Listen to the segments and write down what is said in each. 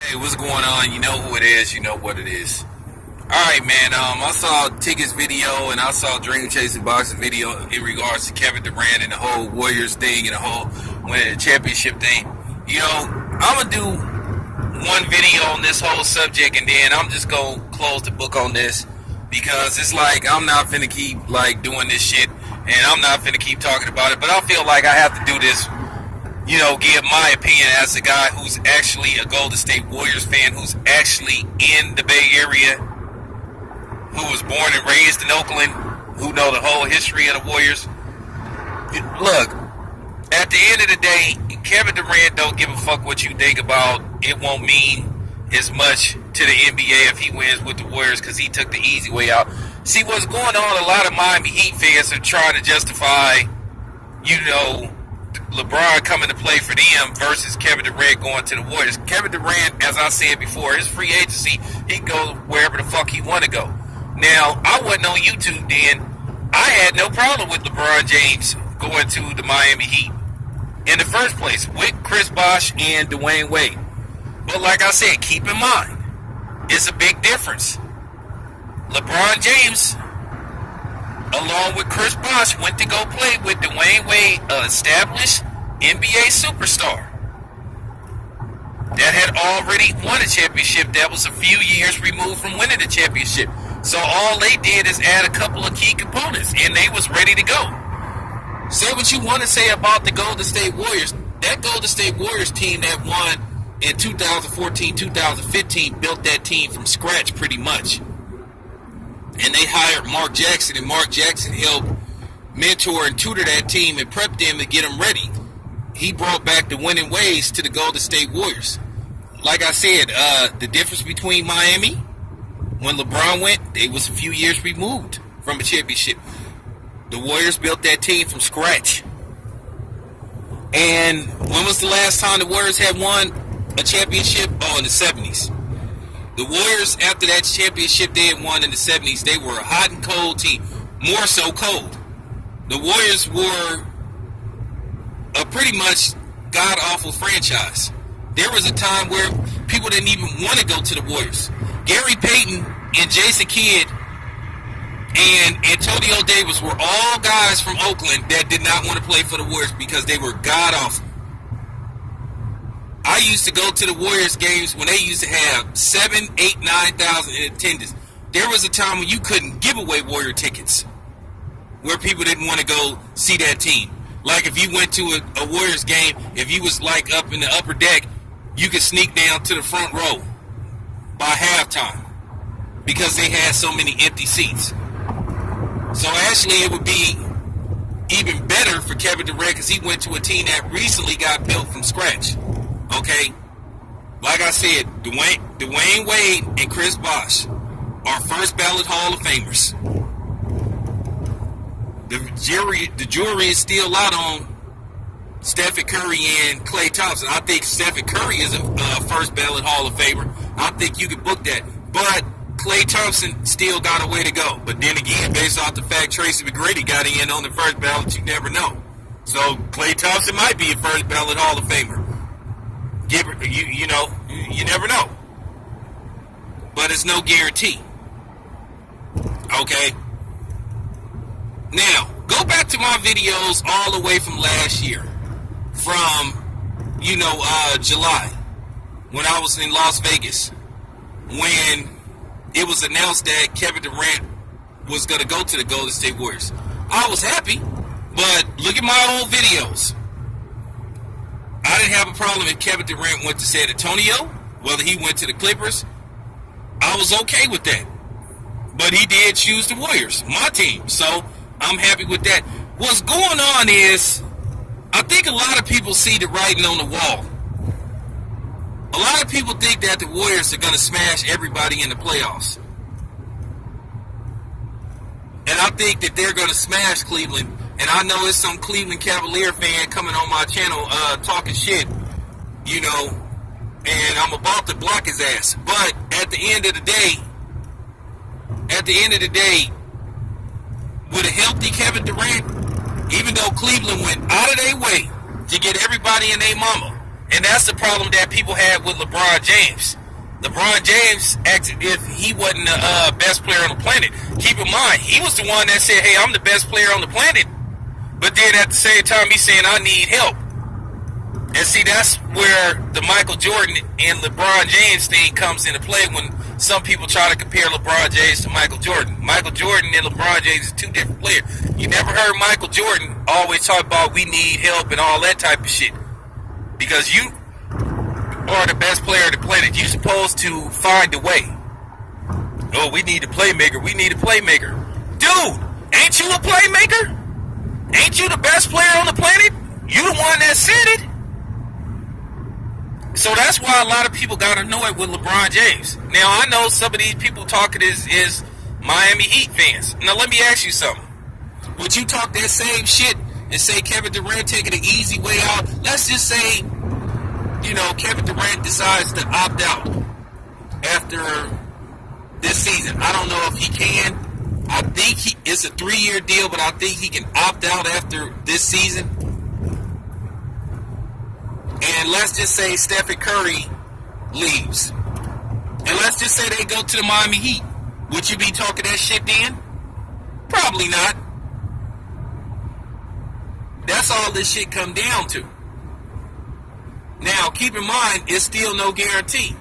Hey, what's going on? You know who it is. You know what it is. Alright, man. I saw Ticket's video and I saw Dream Chasing Box's video in regards to Kevin Durant and the whole Warriors thing and the whole winning the championship thing. I'm going to do one video on this whole subject and then I'm just going to close the book on this because it's like I'm not finna keep doing this shit and I'm not finna keep talking about it. But I feel like I have to do this, give my opinion as a guy who's actually a Golden State Warriors fan, who's actually in the Bay Area, who was born and raised in Oakland, who know the whole history of the Warriors. Look, at the end of the day, Kevin Durant don't give a fuck what you think about. It won't mean as much to the NBA if he wins with the Warriors because he took the easy way out. See, what's going on, a lot of Miami Heat fans are trying to justify, LeBron coming to play for them versus Kevin Durant going to the Warriors. Kevin Durant, as I said before, his free agency, he can go wherever the fuck he want to go. Now, I wasn't on YouTube then. I had no problem with LeBron James going to the Miami Heat in the first place with Chris Bosh and Dwayne Wade. But like I said, keep in mind, it's a big difference. LeBron James, along with Chris Bosh, went to go play with Dwayne Wade, an established NBA superstar that had already won a championship that was a few years removed from winning the championship. So all they did is add a couple of key components, and they was ready to go. Say what you want to say about the Golden State Warriors. That Golden State Warriors team that won in 2014, 2015 built that team from scratch pretty much. And they hired Mark Jackson, and Mark Jackson helped mentor and tutor that team and prep them to get them ready. He brought back the winning ways to the Golden State Warriors. Like I said, the difference between Miami, when LeBron went, they was a few years removed from a championship. The Warriors built that team from scratch. And when was the last time the Warriors had won a championship? Oh, in the 70s. The Warriors, after that championship they had won in the 70s, they were a hot and cold team. More so cold. The Warriors were a pretty much god-awful franchise. There was a time where people didn't even want to go to the Warriors. Gary Payton and Jason Kidd and Antonio Davis were all guys from Oakland that did not want to play for the Warriors because they were god-awful. I used to go to the Warriors games when they used to have 7, 8, 9,000 in attendance. There was a time when you couldn't give away Warrior tickets where people didn't want to go see that team. Like if you went to a Warriors game, if you was up in the upper deck, you could sneak down to the front row by halftime because they had so many empty seats. So actually it would be even better for Kevin Durant because he went to a team that recently got built from scratch. Okay? Like I said, Dwayne Wade and Chris Bosh are first ballot Hall of Famers. The jury is still out on Stephen Curry and Klay Thompson. I think Stephen Curry is a first ballot Hall of Famer. I think you can book that. But Klay Thompson still got a way to go. But then again, based off the fact Tracy McGrady got in on the first ballot, you never know. So Klay Thompson might be a first ballot Hall of Famer. You never know. But it's no guarantee. Okay? Now, go back to my videos all the way from last year. From, July. When I was in Las Vegas. When it was announced that Kevin Durant was going to go to the Golden State Warriors. I was happy, but look at my old videos. I didn't have a problem if Kevin Durant went to San Antonio, whether he went to the Clippers. I was okay with that. But he did choose the Warriors, my team. So I'm happy with that. What's going on is, I think a lot of people see the writing on the wall. A lot of people think that the Warriors are going to smash everybody in the playoffs. And I think that they're going to smash Cleveland. And I know it's some Cleveland Cavalier fan coming on my channel talking shit, and I'm about to block his ass. But at the end of the day, with a healthy Kevin Durant, even though Cleveland went out of their way to get everybody and their mama And that's the problem that people had with LeBron James. LeBron James acted if he wasn't the best player on the planet. Keep in mind, he was the one that said, hey, I'm the best player on the planet. But then at the same time, he's saying, I need help. And see, that's where the Michael Jordan and LeBron James thing comes into play when some people try to compare LeBron James to Michael Jordan. Michael Jordan and LeBron James are two different players. You never heard Michael Jordan always talk about we need help and all that type of shit. Because you are the best player on the planet. You're supposed to find a way. Oh, we need a playmaker. We need a playmaker. Dude, ain't you a playmaker? Ain't you the best player on the planet? You the one that said it. So that's why a lot of people got annoyed with LeBron James. Now, I know some of these people talking is Miami Heat fans. Now, let me ask you something. Would you talk that same shit and say Kevin Durant taking the easy way out? Let's just say, Kevin Durant decides to opt out after this season. I don't know if he can. I think it's a 3-year deal, but I think he can opt out after this season. And let's just say Stephen Curry leaves. And let's just say they go to the Miami Heat. Would you be talking that shit then? Probably not. That's all this shit come down to. Now, keep in mind, it's still no guarantee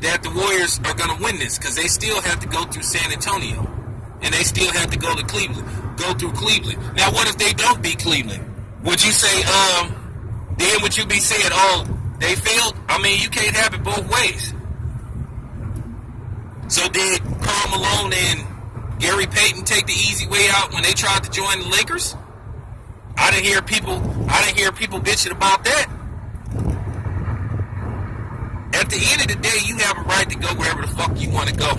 that the Warriors are going to win this, because they still have to go through San Antonio. And they still have to go through Cleveland. Now, what if they don't beat Cleveland? Would you say, then would you be saying, oh, they failed? I mean, you can't have it both ways. So did Karl Malone and Gary Payton take the easy way out when they tried to join the Lakers? I didn't hear people bitching about that. At the end of the day, you have a right to go wherever the fuck you want to go.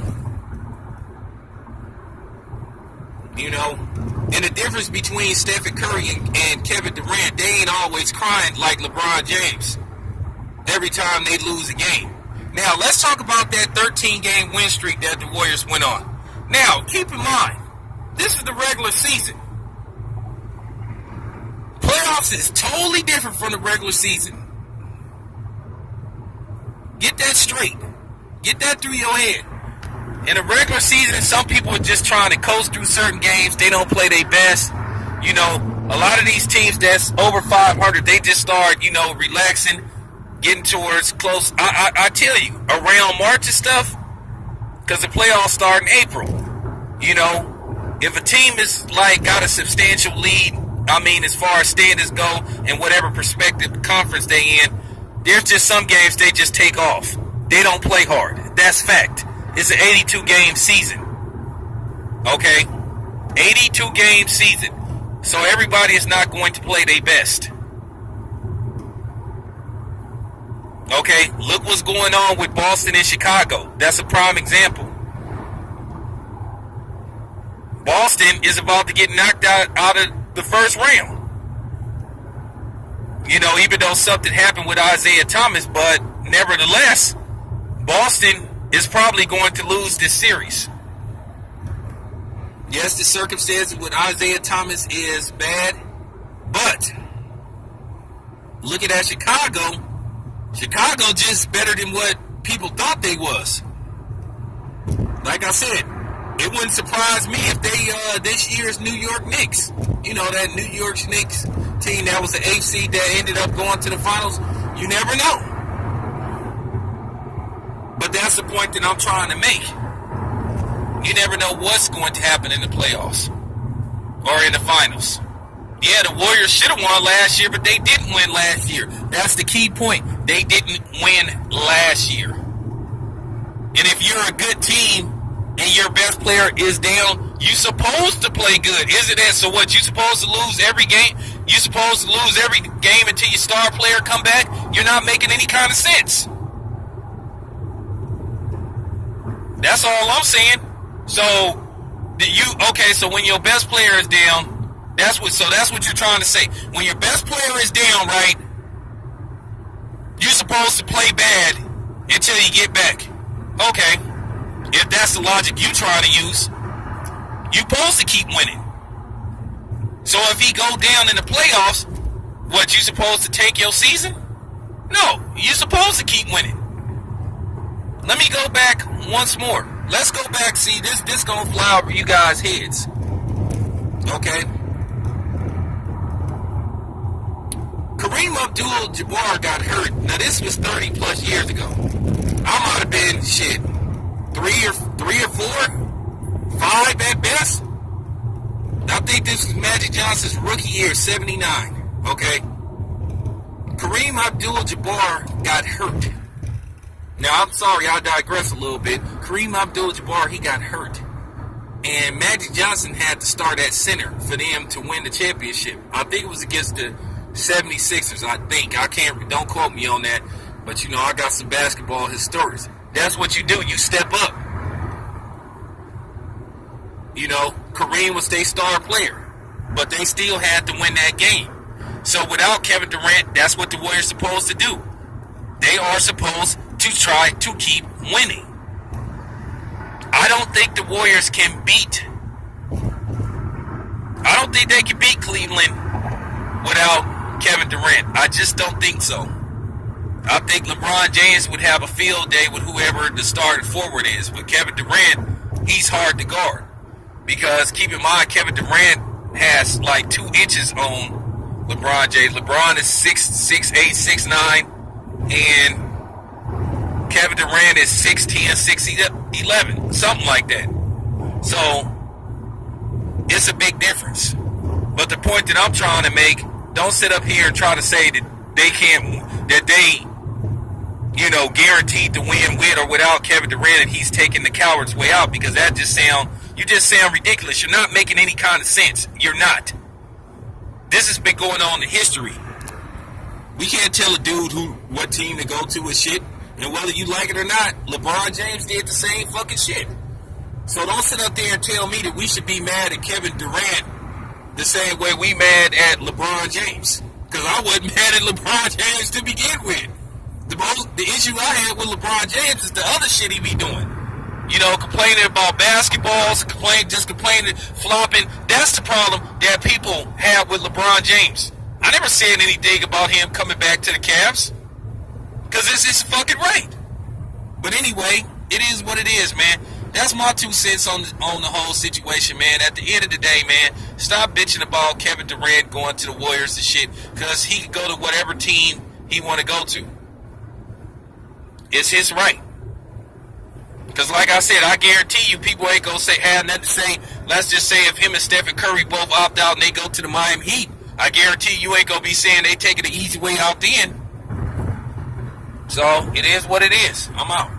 And the difference between Stephen Curry and Kevin Durant, they ain't always crying like LeBron James every time they lose a game. Now, let's talk about that 13-game win streak that the Warriors went on. Now, keep in mind, this is the regular season. Playoffs is totally different from the regular season. Get that straight. Get that through your head. In the regular season, some people are just trying to coast through certain games. They don't play their best. A lot of these teams that's over 500, they just start, relaxing, getting towards close. I tell you, around March and stuff, because the playoffs start in April. If a team is got a substantial lead, as far as standards go and whatever perspective conference they in, there's just some games they just take off. They don't play hard. That's fact. It's an 82-game season. Okay? 82-game season. So everybody is not going to play their best. Okay? Look what's going on with Boston and Chicago. That's a prime example. Boston is about to get knocked out of the first round. Even though something happened with Isaiah Thomas, but nevertheless, Boston is probably going to lose this series. Yes, the circumstances with Isaiah Thomas is bad, but looking at Chicago just better than what people thought they was. Like I said, it wouldn't surprise me if they this year's New York Knicks, that New York Knicks team that was the 8th seed that ended up going to the finals. You never know. But that's the point that I'm trying to make. You never know what's going to happen in the playoffs or in the finals. Yeah, the Warriors should have won last year, but they didn't win last year. That's the key point. They didn't win last year. And if you're a good team and your best player is down, you're supposed to play good, isn't it? So what, you supposed to lose every game? You supposed to lose every game until your star player come back? You're not making any kind of sense. That's all I'm saying. So when your best player is down, that's what you're trying to say. When your best player is down, right, you're supposed to play bad until you get back. Okay. If that's the logic you try to use, you're supposed to keep winning. So if he go down in the playoffs, what, you supposed to take your season? No, you're supposed to keep winning. Let me go back once more. Let's go back. See, this gonna fly over you guys' heads. Okay. Kareem Abdul-Jabbar got hurt. Now this was 30 plus years ago. I might have been shit 3 or 4, 5 at best. I think this was Magic Johnson's rookie year, 79. Okay. Kareem Abdul-Jabbar got hurt. Now, I'm sorry, I digress a little bit. Kareem Abdul-Jabbar, he got hurt. And Magic Johnson had to start at center for them to win the championship. I think it was against the 76ers, I think. Don't quote me on that. But, I got some basketball historians. That's what you do. You step up. Kareem was their star player. But they still had to win that game. So without Kevin Durant, that's what the Warriors are supposed to do. They are supposed to try to keep winning. I don't think the Warriors can beat. I don't think they can beat Cleveland without Kevin Durant. I just don't think so. I think LeBron James would have a field day with whoever the starting forward is. But Kevin Durant, he's hard to guard. Because keep in mind, Kevin Durant has like 2 inches on LeBron James. LeBron is 6'8", 6'9", and Kevin Durant is 6'10", 6'11", something like that. So it's a big difference. But the point that I'm trying to make, don't sit up here and try to say that they guaranteed to win with or without Kevin Durant and he's taking the coward's way out, because you just sound ridiculous. You're not making any kind of sense. You're not. This has been going on in history. We can't tell a dude what team to go to and shit. And whether you like it or not, LeBron James did the same fucking shit. So don't sit up there and tell me that we should be mad at Kevin Durant the same way we mad at LeBron James. Because I wasn't mad at LeBron James to begin with. The issue I had with LeBron James is the other shit he be doing. Complaining about basketballs, complaining, flopping. That's the problem that people have with LeBron James. I never said anything about him coming back to the Cavs. Because it's fucking right. But anyway, it is what it is, man. That's my 2 cents on the whole situation, man. At the end of the day, man, stop bitching about Kevin Durant going to the Warriors and shit. Because he can go to whatever team he want to go to. It's his right. Because like I said, I guarantee you people ain't going to have nothing to say. Let's just say if him and Stephen Curry both opt out and they go to the Miami Heat, I guarantee you ain't going to be saying they taking the easy way out then. So, it is what it is. I'm out.